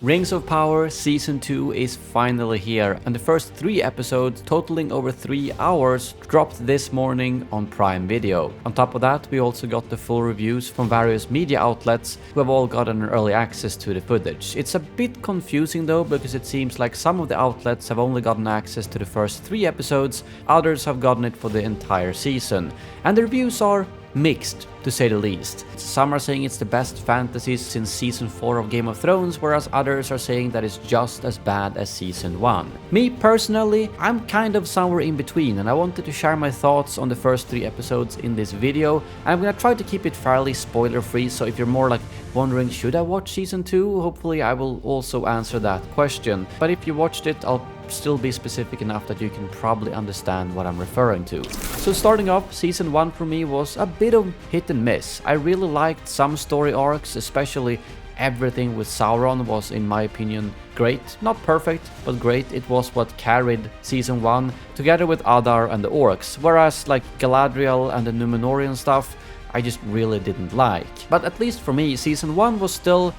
Rings of Power Season 2 is finally here, and the first 3 episodes, totaling over 3 hours, dropped this morning on Prime Video. On top of that, we also got the full reviews from various media outlets who have all gotten early access to the footage. It's a bit confusing though, because it seems like some of the outlets have only gotten access to the first 3 episodes, others have gotten it for the entire season. And the reviews are mixed, to say the least. Some are saying it's the best fantasy since Season 4 of Game of Thrones, whereas others are saying that it's just as bad as Season 1. Me personally, I'm kind of somewhere in between, and I wanted to share my thoughts on the first 3 episodes in this video. And I'm gonna try to keep it fairly spoiler free, so if you're more like wondering should I watch Season 2, hopefully I will also answer that question. But if you watched it, I'll still be specific enough that you can probably understand what I'm referring to. So starting off, Season 1 for me was a bit of hit and miss. I really liked some story arcs, especially everything with Sauron was, in my opinion, great. Not perfect, but great. It was what carried Season 1, together with Adar and the Orcs, whereas like Galadriel and the Numenorian stuff, I just really didn't like. But at least for me, Season 1 was still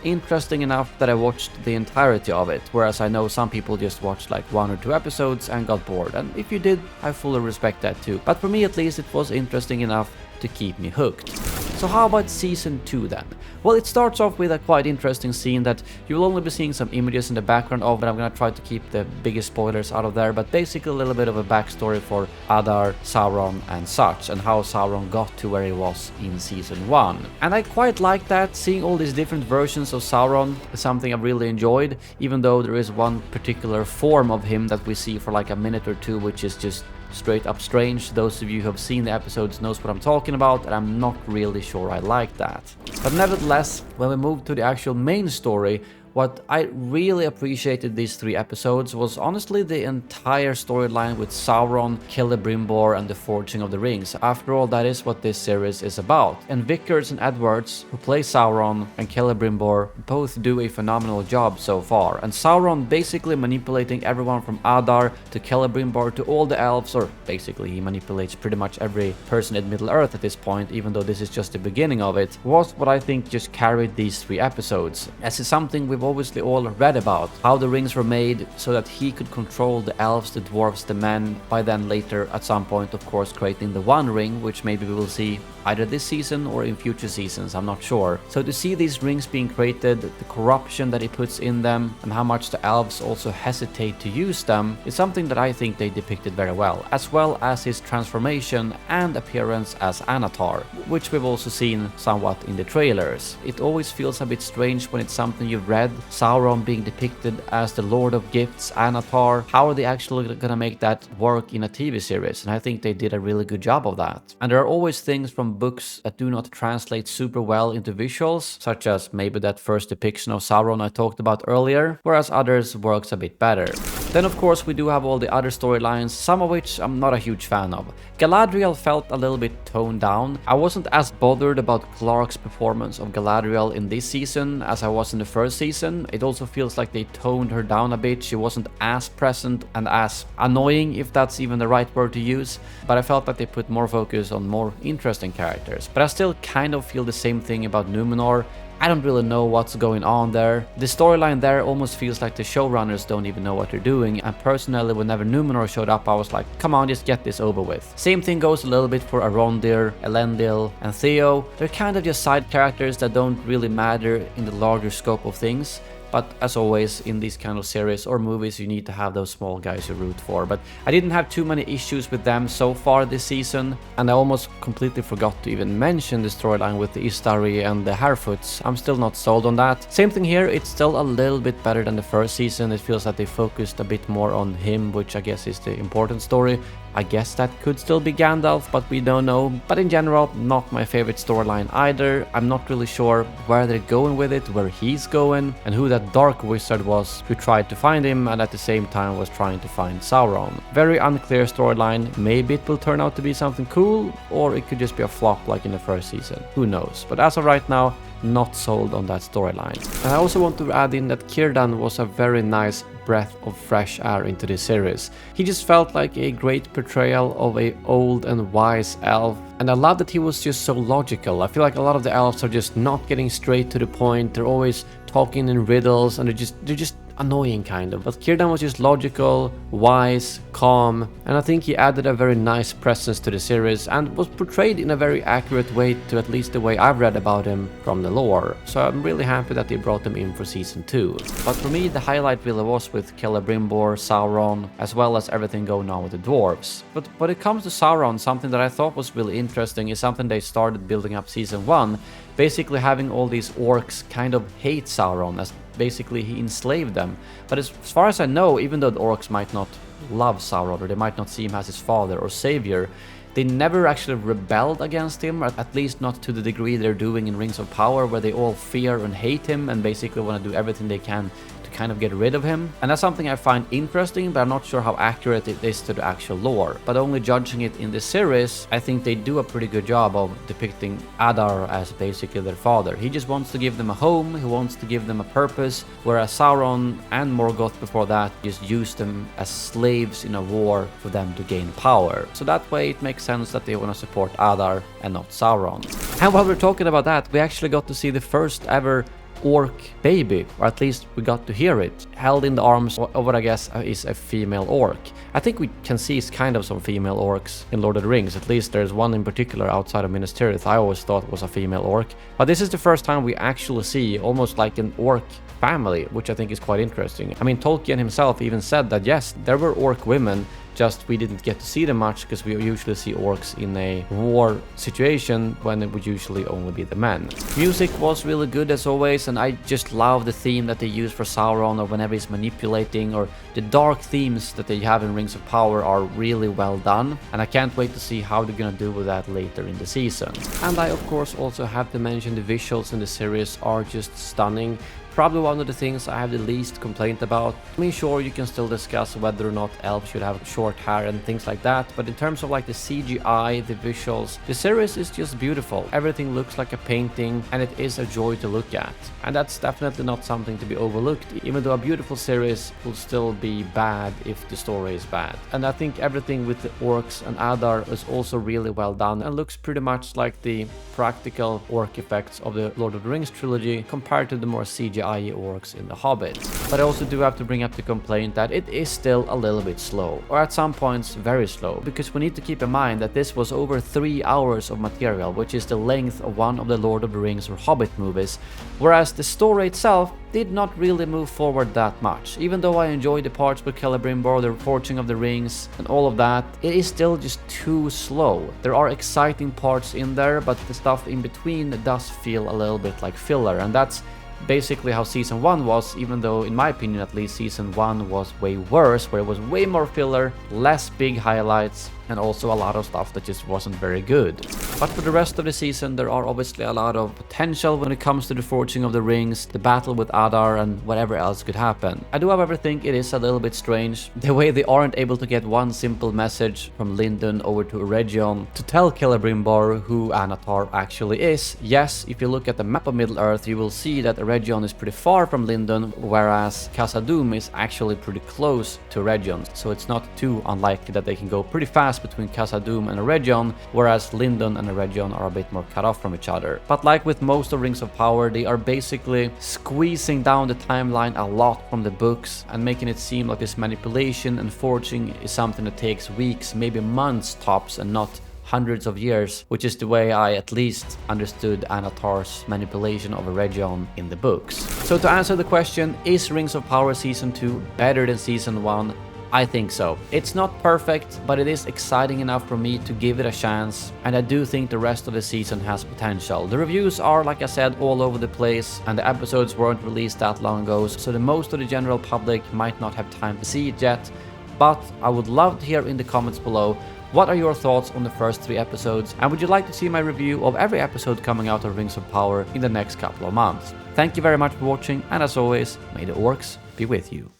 interesting enough that I watched the entirety of it, whereas I know some people just watched like 1 or 2 episodes and got bored, and if you did, I fully respect that too. But for me at least, it was interesting enough to keep me hooked. So how about Season 2 then? Well, it starts off with a quite interesting scene that you'll only be seeing some images in the background of, but I'm gonna try to keep the biggest spoilers out of there, but basically a little bit of a backstory for Adar, Sauron and such, and how Sauron got to where he was in Season 1. And I quite like that. Seeing all these different versions of Sauron is something I've really enjoyed, even though there is one particular form of him that we see for like a minute or two, which is just straight up strange. Those of you who have seen the episodes knows what I'm talking about, and I'm not really sure I like that. But nevertheless, when we move to the actual main story, what I really appreciated these 3 episodes was honestly the entire storyline with Sauron, Celebrimbor and the Forging of the Rings. After all, that is what this series is about. And Vickers and Edwards, who play Sauron, and Celebrimbor both do a phenomenal job so far. And Sauron basically manipulating everyone from Adar to Celebrimbor to all the elves, or basically he manipulates pretty much every person in Middle-earth at this point, even though this is just the beginning of it, was what I think just carried these 3 episodes. As is something we've obviously all read about, how the rings were made so that he could control the elves, the dwarves, the men, by then later at some point of course creating the One Ring, which maybe we will see either this season or in future seasons, I'm not sure. So to see these rings being created, the corruption that he puts in them, and how much the elves also hesitate to use them, is something that I think they depicted very well as his transformation and appearance as Anatar, which we've also seen somewhat in the trailers. It always feels a bit strange when it's something you've read, Sauron being depicted as the Lord of Gifts, Anatar. How are they actually gonna make that work in a TV series? And I think they did a really good job of that. And there are always things from books that do not translate super well into visuals, such as maybe that first depiction of Sauron I talked about earlier, whereas others works a bit better. Then of course we do have all the other storylines, some of which I'm not a huge fan of. Galadriel felt a little bit toned down. I wasn't as bothered about Clark's performance of Galadriel in this season as I was in the first season. It also feels like they toned her down a bit. She wasn't as present and as annoying, if that's even the right word to use, but I felt that they put more focus on more interesting characters. But I still kind of feel the same thing about Numenor. I don't really know what's going on there. The storyline there almost feels like the showrunners don't even know what they're doing, and personally whenever Numenor showed up I was like, come on, just get this over with. Same thing goes a little bit for Arondir, Elendil and Theo. They're kind of just side characters that don't really matter in the larger scope of things. But as always, in these kind of series or movies, you need to have those small guys you root for. But I didn't have too many issues with them so far this season, and I almost completely forgot to even mention the storyline with the Istari and the Harfoots. I'm still not sold on that. Same thing here, it's still a little bit better than the first season. It feels like they focused a bit more on him, which I guess is the important story. I guess that could still be Gandalf, but we don't know. But in general, not my favorite storyline either. I'm not really sure where they're going with it, where he's going, and who that dark wizard was who tried to find him and at the same time was trying to find Sauron. Very unclear storyline. Maybe it will turn out to be something cool, or it could just be a flop like in the first season. Who knows? But as of right now, not sold on that storyline. And I also want to add in that Círdan was a very nice breath of fresh air into this series. He just felt like a great portrayal of a old and wise elf, and I love that he was just so logical. I feel like a lot of the elves are just not getting straight to the point. They're always talking in riddles, and they're just annoying kind of. But Círdan was just logical, wise, calm, and I think he added a very nice presence to the series and was portrayed in a very accurate way to at least the way I've read about him from the lore. So I'm really happy that they brought him in for season 2. But for me, the highlight really was with Celebrimbor, Sauron, as well as everything going on with the dwarves. But when it comes to Sauron, something that I thought was really interesting is something they started building up season 1, basically having all these orcs kind of hate Sauron, as basically he enslaved them. But as far as I know, even though the orcs might not love Sauron, or they might not see him as his father or savior, they never actually rebelled against him, or at least not to the degree they're doing in Rings of Power, where they all fear and hate him and basically want to do everything they can to kind of get rid of him. And that's something I find interesting, but I'm not sure how accurate it is to the actual lore. But only judging it in the series, I think they do a pretty good job of depicting Adar as basically their father. He just wants to give them a home, he wants to give them a purpose, whereas Sauron and Morgoth before that just used them as slaves in a war for them to gain power. So that way it makes sense that they want to support Adar and not Sauron. And while we're talking about that, we actually got to see the first ever orc baby, or at least we got to hear it, held in the arms of what I guess is a female orc. I think we can see kind of some female orcs in Lord of the Rings, at least there's one in particular outside of Minas Tirith I always thought was a female orc. But this is the first time we actually see almost like an orc family, which I think is quite interesting. I mean, Tolkien himself even said that yes, there were orc women, just we didn't get to see them much because we usually see orcs in a war situation when it would usually only be the men. Music was really good as always, and I just love the theme that they use for Sauron or whenever he's manipulating, or the dark themes that they have in Rings of Power are really well done, and I can't wait to see how they're gonna do with that later in the season. And I of course also have to mention the visuals in the series are just stunning. Probably one of the things I have the least complaint about. I mean, sure, you can still discuss whether or not elves should have short hair and things like that, but in terms of like the CGI, the visuals, the series is just beautiful. Everything looks like a painting, and it is a joy to look at. And that's definitely not something to be overlooked, even though a beautiful series will still be bad if the story is bad. And I think everything with the orcs and Adar is also really well done and looks pretty much like the practical orc effects of the Lord of the Rings trilogy compared to the more CGI orcs in The Hobbit. But I also do have to bring up the complaint that it is still a little bit slow, or at some points very slow, because we need to keep in mind that this was over 3 hours of material, which is the length of one of the Lord of the Rings or Hobbit movies, whereas the story itself did not really move forward that much. Even though I enjoyed the parts with Celebrimbor, the forging of the rings and all of that, it is still just too slow. There are exciting parts in there, but the stuff in between does feel a little bit like filler, and that's basically how season 1 was, even though in my opinion at least season 1 was way worse, where it was way more filler, less big highlights, and also a lot of stuff that just wasn't very good. But for the rest of the season, there are obviously a lot of potential when it comes to the forging of the rings, the battle with Adar, and whatever else could happen. I do however think it is a little bit strange the way they aren't able to get one simple message from Lindon over to Eregion to tell Celebrimbor who Anatar actually is. Yes, if you look at the map of Middle-earth, you will see that Eregion is pretty far from Lindon, whereas Khazad-dûm is actually pretty close to Eregion, so it's not too unlikely that they can go pretty fast between Khazad-dûm and Eregion, whereas Lindon and Eregion are a bit more cut off from each other. But like with most of Rings of Power, they are basically squeezing down the timeline a lot from the books and making it seem like this manipulation and forging is something that takes weeks, maybe months tops, and not hundreds of years, which is the way I at least understood Anatar's manipulation of Eregion in the books. So to answer the question, is Rings of Power Season 2 better than Season 1? I think so. It's not perfect, but it is exciting enough for me to give it a chance, and I do think the rest of the season has potential. The reviews are, like I said, all over the place, and the episodes weren't released that long ago, so the most of the general public might not have time to see it yet, but I would love to hear in the comments below, what are your thoughts on the first 3 episodes, and would you like to see my review of every episode coming out of Rings of Power in the next couple of months? Thank you very much for watching, and as always, may the orcs be with you.